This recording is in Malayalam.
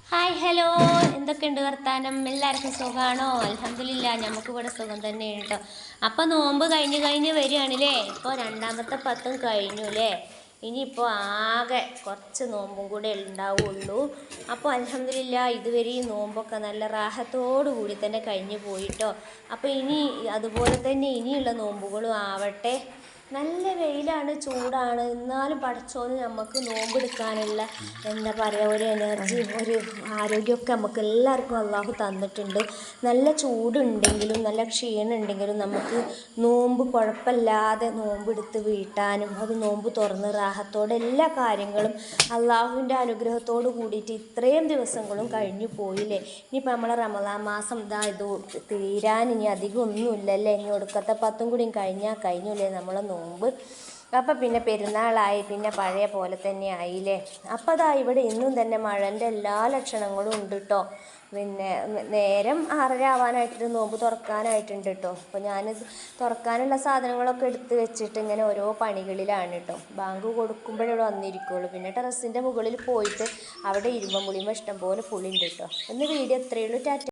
ഹായ് ഹലോ, എന്തൊക്കെയുണ്ട് വർത്താനം? എല്ലാവർക്കും സുഖമാണോ? അൽഹംദുലില്ലാ, നമുക്ക് ഇവിടെ സുഖം തന്നെയാണ് കേട്ടോ. അപ്പം നോമ്പ് കഴിഞ്ഞ് വരികയാണല്ലേ. ഇപ്പോൾ രണ്ടാമത്തെ പത്തും കഴിഞ്ഞു അല്ലേ. ഇനിയിപ്പോൾ ആകെ കുറച്ച് നോമ്പും കൂടെ ഉണ്ടാവുള്ളൂ. അപ്പോൾ അൽഹംദുലില്ലാ, ഇതുവരെ ഈ നോമ്പൊക്കെ നല്ല റാഹത്തോടു കൂടി തന്നെ കഴിഞ്ഞു പോയിട്ടോ. അപ്പോൾ ഇനി അതുപോലെ തന്നെ ഇനിയുള്ള നോമ്പുകളും ആവട്ടെ. നല്ല വെയിലാണ്, ചൂടാണ്, എന്നാലും പടച്ചോന് നമുക്ക് നോമ്പെടുക്കാനുള്ള എന്താ പറയുക, ഒരു എനർജി, ഒരു ആരോഗ്യമൊക്കെ നമുക്ക് എല്ലാവർക്കും അള്ളാഹു തന്നിട്ടുണ്ട്. നല്ല ചൂടുണ്ടെങ്കിലും നല്ല ക്ഷീണം ഉണ്ടെങ്കിലും നമുക്ക് നോമ്പ് കുഴപ്പമില്ലാതെ നോമ്പെടുത്ത് വീട്ടാനും അത് നോമ്പ് തുറന്ന് റാഹത്തോടെ എല്ലാ കാര്യങ്ങളും അള്ളാഹുവിൻ്റെ അനുഗ്രഹത്തോട് കൂടിയിട്ട് ഇത്രയും ദിവസങ്ങളും കഴിഞ്ഞു പോയില്ലേ. ഇനിയിപ്പോൾ നമ്മളെ റമദാൻ മാസം ഇത് തീരാൻ ഇനി അധികം ഒന്നുമില്ലല്ലേ. ഇനി ഒടുക്കത്തെ പത്തും കൂടിയും കഴിഞ്ഞാൽ കഴിഞ്ഞില്ലേ നമ്മളെ നോമ്പ്. അപ്പം പിന്നെ പെരുന്നാളായി, പിന്നെ പഴയ പോലെ തന്നെ ആയില്ലേ. അപ്പം അതാ ഇവിടെ ഇന്നും തന്നെ മഴൻ്റെ എല്ലാ ലക്ഷണങ്ങളും ഉണ്ട് കേട്ടോ. പിന്നെ നേരം 6:30 ആവാനായിട്ട് നോമ്പ് തുറക്കാനായിട്ടുണ്ട് കേട്ടോ. അപ്പോൾ ഞാനിത് തുറക്കാനുള്ള സാധനങ്ങളൊക്കെ എടുത്ത് വെച്ചിട്ട് ഇങ്ങനെ ഓരോ പണികളിലാണ് കേട്ടോ. ബാങ്ക് കൊടുക്കുമ്പോഴേ വന്നിരിക്കുകയുള്ളൂ. പിന്നെ ടെറസിൻ്റെ മുകളിൽ പോയിട്ട് അവിടെ ഇരുമ്പം പുളിയുമ്പോൾ ഇഷ്ടംപോലെ പുളി ഉണ്ട് കേട്ടോ. ഒന്ന് വീഡിയോ എത്രയുള്ളൂ. ടാറ്റ.